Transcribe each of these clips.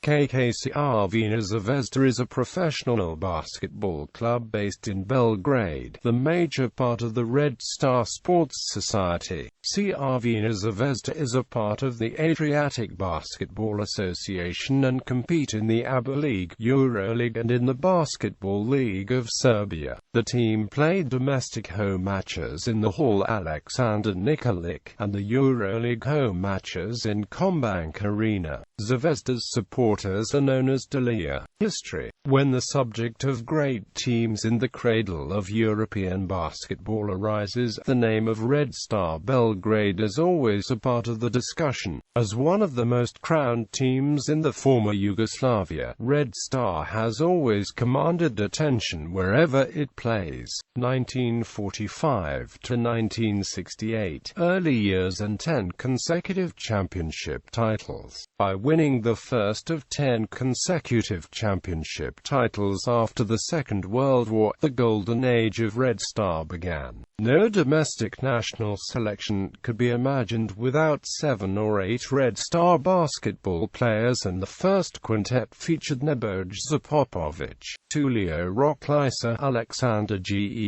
Crvena.Zvezda is a professional basketball club based in Belgrade, the major part of the Red Star Sports Society. Crvena.Zvezda is a part of the Adriatic Basketball Association and compete in the ABA League, EuroLeague and in the Basketball League of Serbia. The team played domestic home matches in the Hall Aleksandar Nikolić and the EuroLeague home matches in Kombank Arena.Zvezda's supporters are known as Delije. History. When the subject of great teams in the cradle of European basketball arises, the name of Red Star Belgrade is always a part of the discussion. As one of the most crowned teams in the former Yugoslavia, Red Star has always commanded attention wherever it plays. 1945 to 1968, early years and 10 consecutive championship titles. By winning the first of 10 consecutive championship titles after the Second World War, the golden age of Red Star began. No domestic national selection could be imagined without 7 or 8 Red Star basketball players, and the first quintet featured Nebojša Popović, Tulio Roklica, Aleksandar Gec,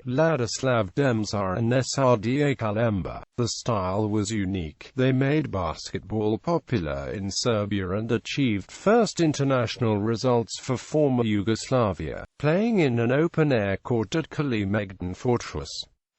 Ladislav Demzar and Srđan Kalemba. The style was unique. They made basketball popular in Serbia and achieved first international results for former Yugoslavia, playing in an open-air court at Kalemegdan Fortress.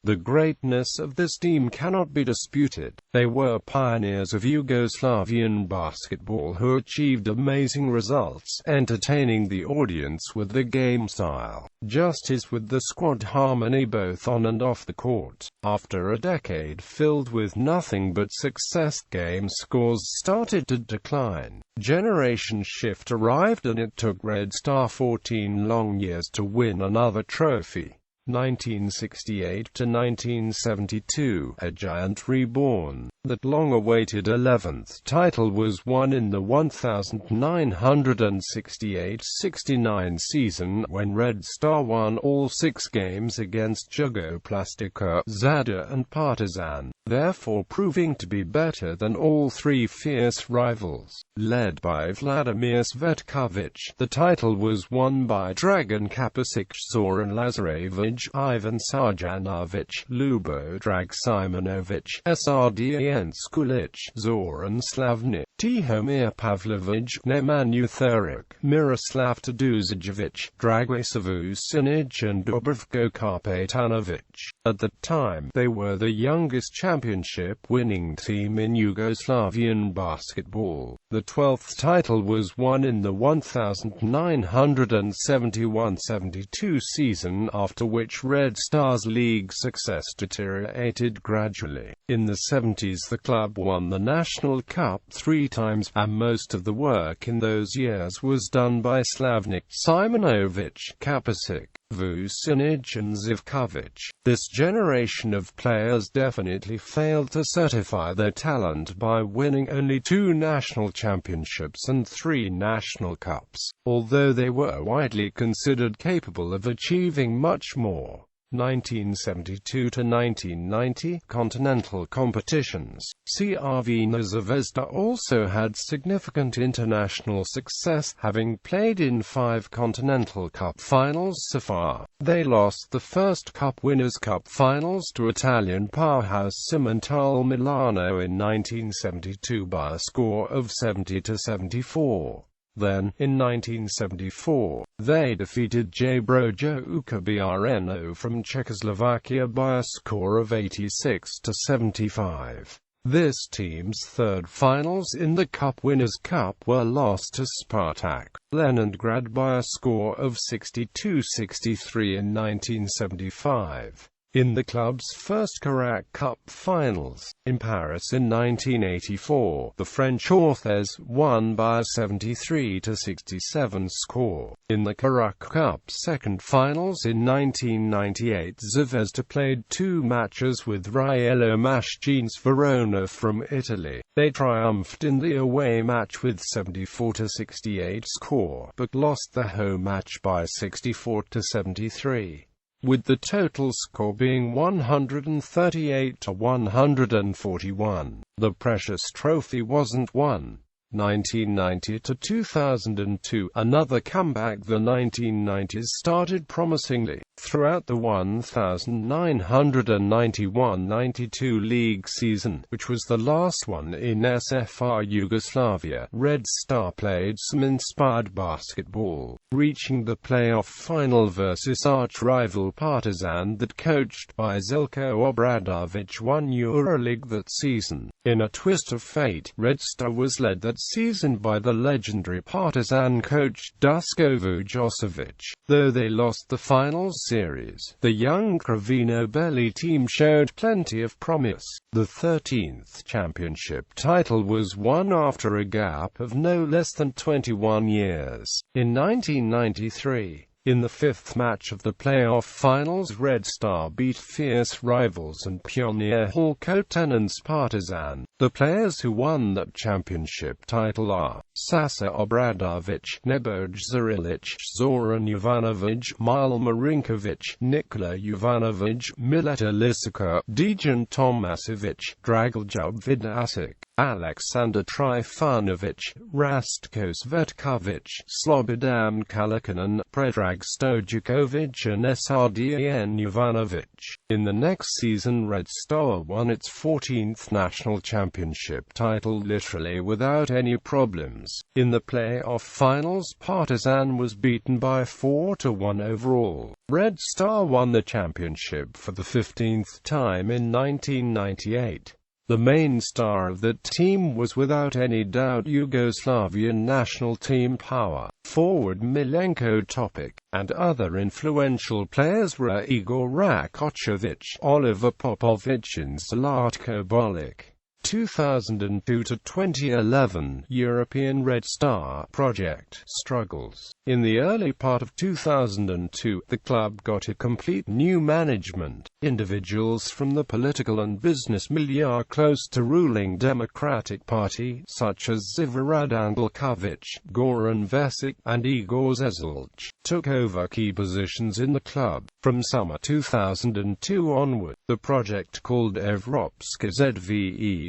The greatness of this team cannot be disputed. They were pioneers of Yugoslavian basketball who achieved amazing results, entertaining the audience with their game style, just as with the squad harmony both on and off the court. After a decade filled with nothing but success, game scores started to decline. Generation shift arrived and it took Red Star 14 long years to win another trophy. 1968 to 1972, a giant reborn. That long-awaited 11th title was won in the 1968-69 season, when Red Star won all 6 games against Jugoplastika, Zadar and Partizan, therefore proving to be better than all 3 fierce rivals. Led by Vladimir Cvetković, the title was won by Dragan Kapasić, Zoran Lazarević, Ivan Sarjanović, Ljubo Dragsimonović, Srđan Skulić, Zoran Slavnić, Tihomir Pavlović, Nemanja Thurić, Miroslav Teduzijević, Dragiša Vucinić and Dubravko Kapetanović. At the time, they were the youngest championship-winning team in Yugoslavian basketball. The 12th title was won in the 1971-72 season, after which Red Star's league success deteriorated gradually. In the 70s the club won the National Cup 3 times, and most of the work in those years was done by Slavnić, Simonović, Kapasić, Vucinić and Zivković. This generation of players definitely failed to certify their talent by winning only 2 national championships and 3 national cups, although they were widely considered capable of achieving much more. 1972 to 1990, continental competitions. Crvena.Zvezda also had significant international success, having played in 5 Continental Cup finals so far. They lost the first Cup Winners' Cup finals to Italian powerhouse Cimental Milano in 1972 by a score of 70-74. Then, in 1974, they defeated Jabrojo Brno from Czechoslovakia by a score of 86-75. This team's 3rd finals in the Cup Winners' Cup were lost to Spartak Leningrad by a score of 62-63 in 1975. In the club's first Karak Cup finals, in Paris in 1984, the French Authors won by a 73-67 score. In the Karak Cup second finals in 1998, Zvezda played 2 matches with Riello Machines Verona from Italy. They triumphed in the away match with 74-68 score, but lost the home match by 64-73. with the total score being 138-141. The precious trophy wasn't won. 1990 to 2002, another comeback. The 1990s started promisingly. Throughout the 1991-92 league season, which was the last one in SFR Yugoslavia, Red Star played some inspired basketball, reaching the playoff final versus arch-rival Partizan that, coached by Zeljko Obradović, won EuroLeague that season. In a twist of fate, Red Star was led that season by the legendary Partizan coach Duško Vujošević. Though they lost the finals series, the young Crvena Belly team showed plenty of promise. The 13th championship title was won after a gap of no less than 21 years. In 1993, in the fifth match of the playoff finals, Red Star beat fierce rivals and pioneer Hall co-tenants Partizan. The players who won that championship title are Sasa Obradović, Neboj Zurilić, Zoran Jovanović, Mile Marinković, Nikola Jovanović, Mileta Lisica, Dejan Tomasević, Dragoljub Vidacic, Aleksandar Trifanović, Rastko Svetković, Slobodan Kalakanin, Predrag Stojković and Srdan Jovanović. In the next season, Red Star won its 14th national championship title literally without any problems. In the playoff finals, Partizan was beaten by 4-1 overall. Red Star won the championship for the 15th time in 1998. The main star of that team was without any doubt Yugoslavian national team power forward Milenko Topic, and other influential players were Igor Rakočević, Oliver Popović and Zlatko Bolic. 2002 to 2011 European Red Star project struggles. In the early part of 2002, the club got a complete new management. Individuals from the political and business milieu close to ruling Democratic Party, such as Živorad Angelković, Goran Vesic, and Igor Zezelj, took over key positions in the club. From summer 2002 onward, the project called Evropska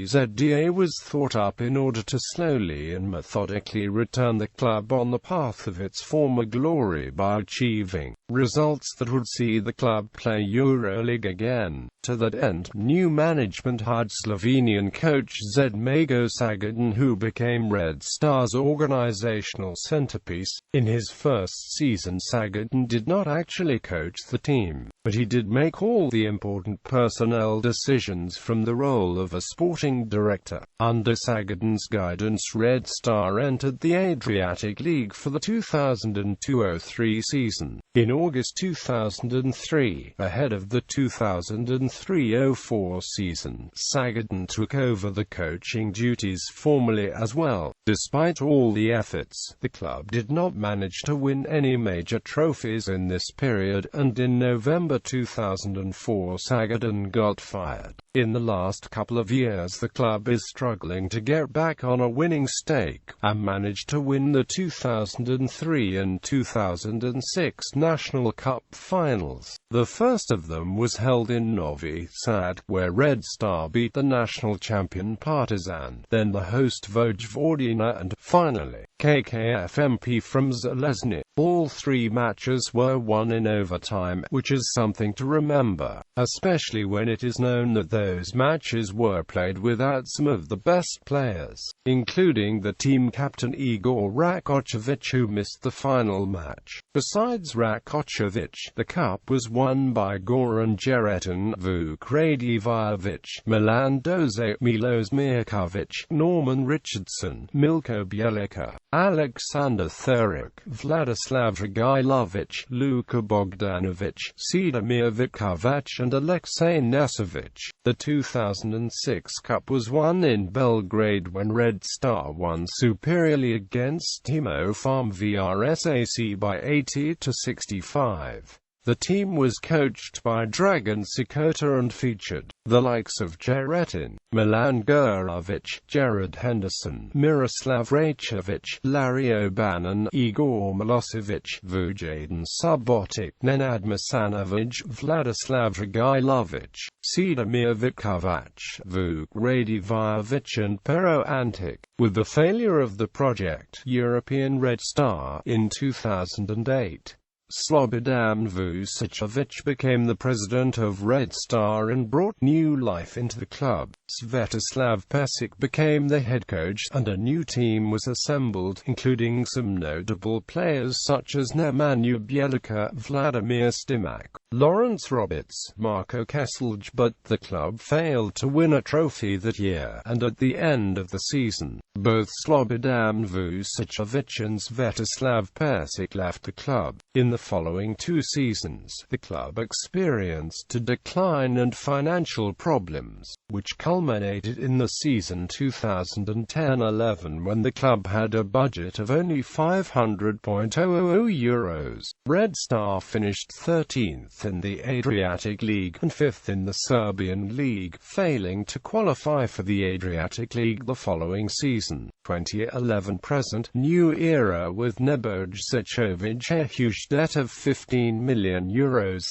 Zvezda was thought up in order to slowly and methodically return the club on the path of its former glory by achieving results that would see the club play EuroLeague again. To that end, new management hired Slovenian coach Zemago Sagadin, who became Red Star's organizational centerpiece. In his first season, Sagadin did not actually coach the team, but he did make all the important personnel decisions from the role of a sporting director. Under Sagadin's guidance, Red Star entered the Adriatic League for the 2002-03 season. In August 2003, ahead of the 2003-04 season, Sagadin took over the coaching duties formally as well. Despite all the efforts, the club did not manage to win any major trophies in this period, and in November 2004 Sagadin got fired. In the last couple of years, the club is struggling to get back on a winning streak, and managed to win the 2003 and 2006 National Cup finals. The first of them was held in Novi Sad, where Red Star beat the national champion Partizan, then the host Vojvodina, and finally KKFMP from Železnice. All three matches were won in overtime, which is something to remember, especially when it is known that those matches were played without some of the best players, including the team captain Igor Rakočević, who missed the final match. Besides Rakočević, the cup was won by Goran Jeretin, Vuk Radivojević, Milan Doze, Milos Mirković, Norman Richardson, Milko Bjelica, Aleksandar Thuric, Vladislav Dragailović, Luka Bogdanović, Sedomir Vikovac and Aleksej Nesović. The 2006 Cup was won in Belgrade when Red Star won superiorly against Timo Farm VRSAC by 80-65. The team was coached by Dragan Sikota and featured the likes of Jeretin, Milan Gurovic, Jared Henderson, Miroslav Rajcevic, Larry O'Bannon, Igor Milosevic, Vujaden Subotic, Nenad Masanovic, Vladislav Dragailovic, Sedomir Vikovac, Vuk Radivojevic and Pero Antic. With the failure of the project European Red Star in 2008, Slobodan Vučević became the president of Red Star and brought new life into the club. Svetislav Pesic became the head coach, and a new team was assembled, including some notable players such as Nemanja Bjelica, Vladimir Stimac, Lawrence Roberts, Marko Kesselj, but the club failed to win a trophy that year, and at the end of the season, both Slobodan Vučević and Svetislav Pesic left the club. In the following 2 seasons, the club experienced a decline and financial problems, which culminated in the season 2010-11 when the club had a budget of only €500,000. Red Star finished 13th in the Adriatic League and 5th in the Serbian League, failing to qualify for the Adriatic League the following season. 2011-present new era with Nebojša. A huge debt of €15 million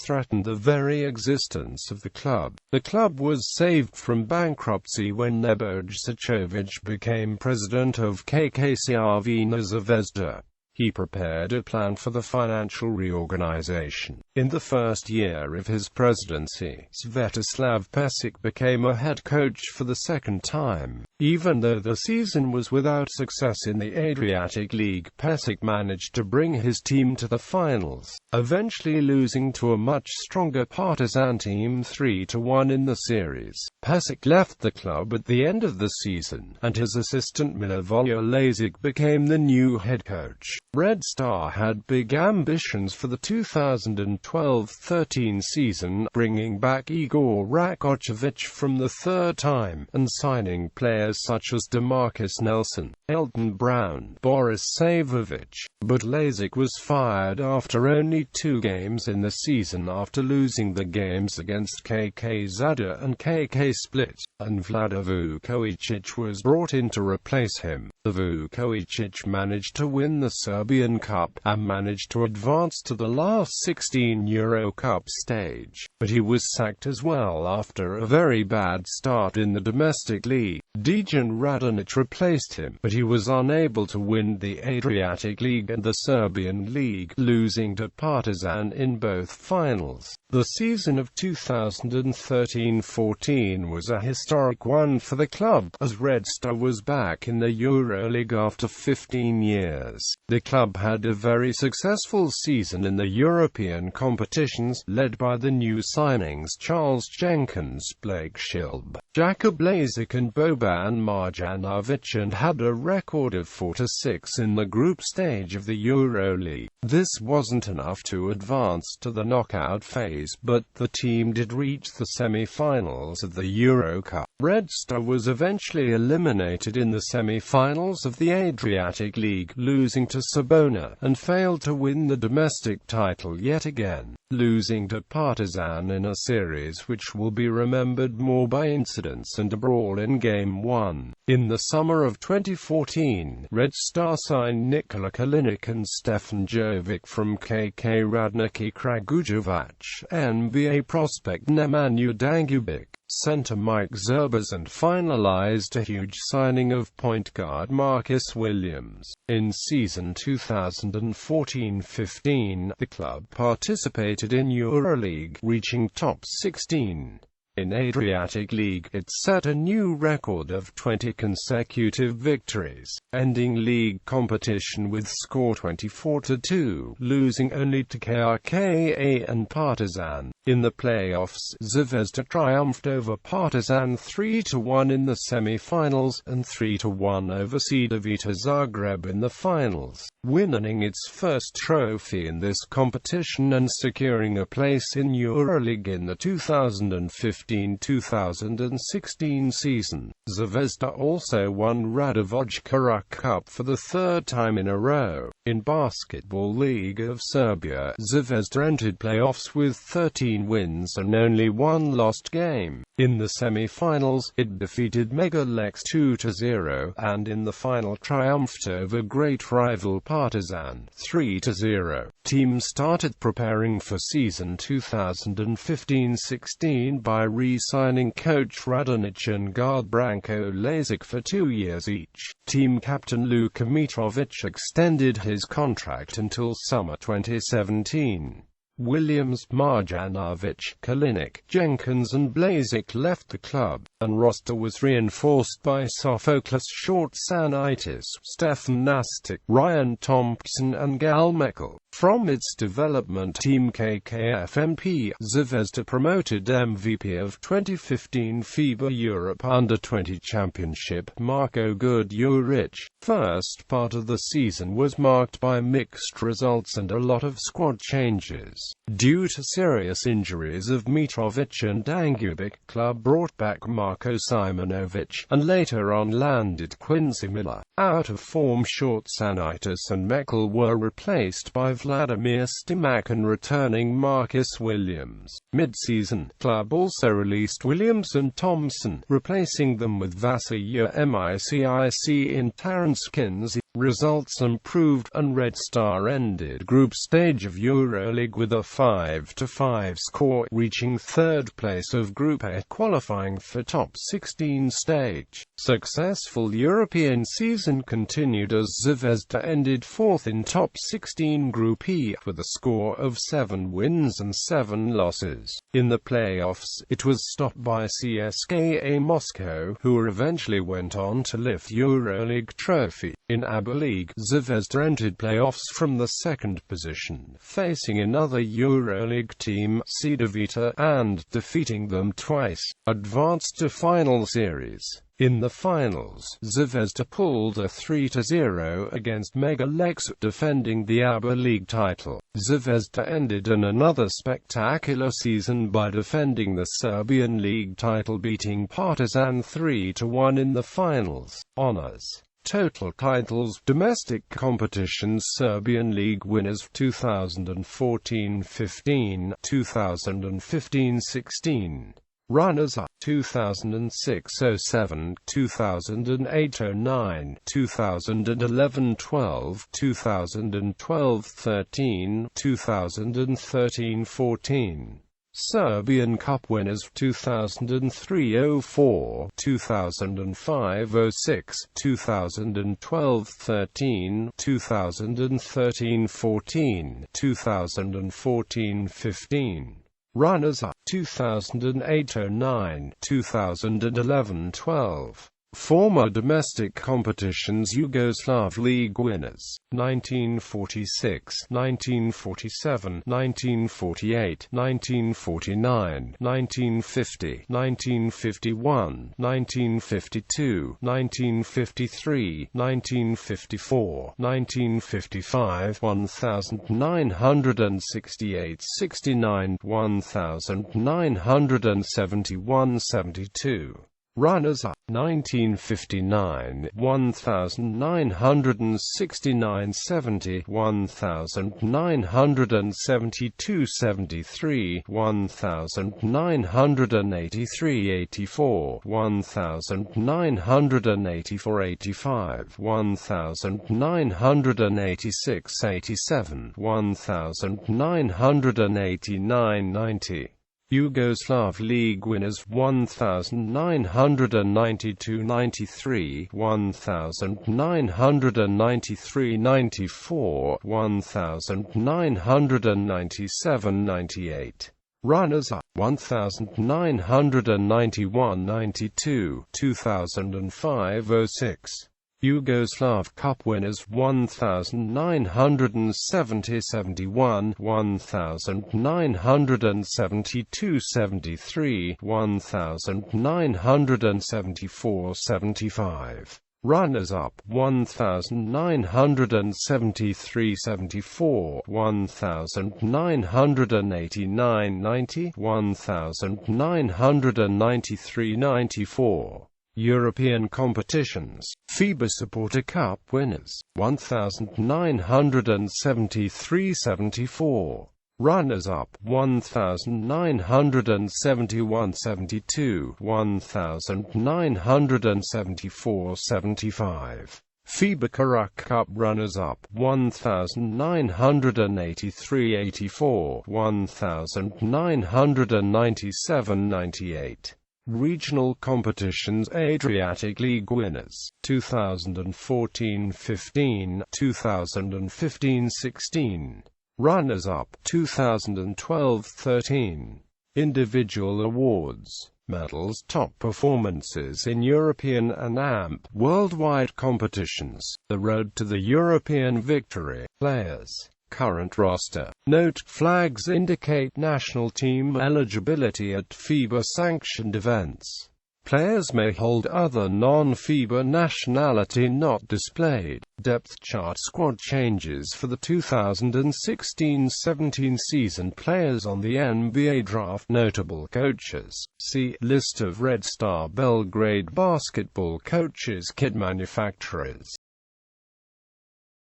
threatened the very existence of the club. The club was saved from bankruptcy when Nebojša became president of KK Zvezda. He prepared a plan for the financial reorganization. In the first year of his presidency, Svetislav Pesic became a head coach for the second time. Even though the season was without success in the Adriatic League, Pesic managed to bring his team to the finals, eventually losing to a much stronger Partizan team 3-1 in the series. Pesic left the club at the end of the season, and his assistant Milivoje Lazic became the new head coach. Red Star had big ambitions for the 2012-13 season, bringing back Igor Rakočević from the third time, and signing players such as DeMarcus Nelson, Elton Brown, Boris Savovic. But Lazic was fired after only 2 games in the season after losing the games against KK Zadar and KK Split, and Vlada Vukovic was brought in to replace him. The Vukovic managed to win the Serbian Cup, and managed to advance to the last 16 Euro Cup stage, but he was sacked as well after a very bad start in the domestic league. Dejan Radonic replaced him, but he was unable to win the Adriatic League and the Serbian League, losing to Partizan in both finals. The season of 2013-14 was a historic one for the club, as Red Star was back in the EuroLeague after 15 years. The club had a very successful season in the European competitions, led by the new signings Charles Jenkins, Blake Shilb, Jakub Lazic and Boban Marjanovic, and had a record of 4-6 in the group stage of the EuroLeague. This wasn't enough to advance to the knockout phase, but the team did reach the semi-finals of the Euro Cup. Red Star was eventually eliminated in the semi-finals of the Adriatic League, losing to Sabona, and failed to win the domestic title yet again, losing to Partizan in a series which will be remembered more by incidents and a brawl in Game 1. In the summer of 2014, Red Star signed Nikola Kalinic and Stefan Jovic from KK Radnički Kragujevac, NBA prospect Nemanja Dangubic, center Mike Zerbas, and finalized a huge signing of point guard Marcus Williams. In season 2014-15, the club participated in EuroLeague, reaching top 16. In Adriatic League, it set a new record of 20 consecutive victories, ending league competition with score 24-2, losing only to KRKA and Partizan. In the playoffs, Zvezda triumphed over Partizan 3-1 in the semi-finals, and 3-1 over Cedevita Zagreb in the finals, winning its first trophy in this competition and securing a place in EuroLeague in the 2015-2016 season. Zvezda also won Radovoj Cup for the third time in a row. In Basketball League of Serbia.Zvezda entered playoffs with 13 wins and only one lost game. In the semi-finals, it defeated Megalex 2-0, and in the final triumphed over great rival Partizan 3-0. Team started preparing for season 2015-16 by re-signing coach Radonic and guard Branko Lazic for 2 years each. Team captain Luka Mitrovic extended his contract until summer 2017. Williams, Marjanovic, Kalinic, Jenkins and Blazic left the club, and roster was reinforced by Sophocles Shortsanitis, Stefan Nastic, Ryan Thompson and Gal Mekel. From its development team KKFMP, Zvezda promoted MVP of 2015 FIBA Europe Under-20 Championship Marko Guduric. First part of the season was marked by mixed results and a lot of squad changes. Due to serious injuries of Mitrovic and Dangubic, club brought back Marko Simonovic, and later on landed Quincy Miller. Out of form Shortsanitis and Mekel were replaced by Vladimir Stimac and returning Marcus Williams. Mid-season, club also released Williams and Thompson, replacing them with Vasilija Micic in Terence Kinsey. Results improved, and Red Star ended group stage of EuroLeague with a 5-5 score, reaching third place of Group A, qualifying for top 16 stage. Successful European season continued as Zvezda ended fourth in top 16 Group E, with a score of 7 wins and 7 losses. In the playoffs, it was stopped by CSKA Moscow, who eventually went on to lift EuroLeague trophy. In League, Zvezda entered playoffs from the second position, facing another EuroLeague team, Cedevita, and defeating them twice. Advanced to final series. In the finals, Zvezda pulled a 3-0 against Megalex, defending the ABA League title. Zvezda ended another spectacular season by defending the Serbian League title, beating Partizan 3-1 in the finals. Honors. Total titles: domestic competitions, Serbian League winners 2014-15, 2015-16. Runners-up 2006-07, 2008-09, 2011-12, 2012-13, 2013-14. Serbian Cup winners 2003-04, 2005-06, 2012-13, 2013-14, 2014-15. Runners-up 2008-09, 2011-12. Former domestic competitions: Yugoslav League winners 1946, 1947, 1948, 1949, 1950, 1951, 1952, 1953, 1954, 1955, 1968, 69, 1971, 72. Runners-up 1959, 1969, 70, 1972, 73, 1983, 84, 1984, 85, 1986, 87, 1989, 90. Yugoslav League winners 1992-93, 1993-94, 1997-98. Runners-up 1991-92, 2005-06. Yugoslav Cup winners 1970-71, 1972-73, 1974-75. Runners-up 1973-74, 1989-90, 1993-94. European competitions. FIBA Supporter Cup winners, 1973-74. Runners-up, 1971-72, 1974-75. FIBA Karak Cup runners-up, 1983-84, 1997-98. Regional competitions. Adriatic League winners, 2014-15, 2015-16. Runners-up, 2012-13. Individual awards, medals. Top performances in European and AMP worldwide competitions. The road to the European victory. Players. Current roster. Note: flags indicate national team eligibility at FIBA-sanctioned events. Players may hold other non-FIBA nationality not displayed. Depth chart. Squad changes for the 2016-17 season. Players on the NBA draft. Notable coaches. See List of Red Star Belgrade basketball coaches. Kit manufacturers.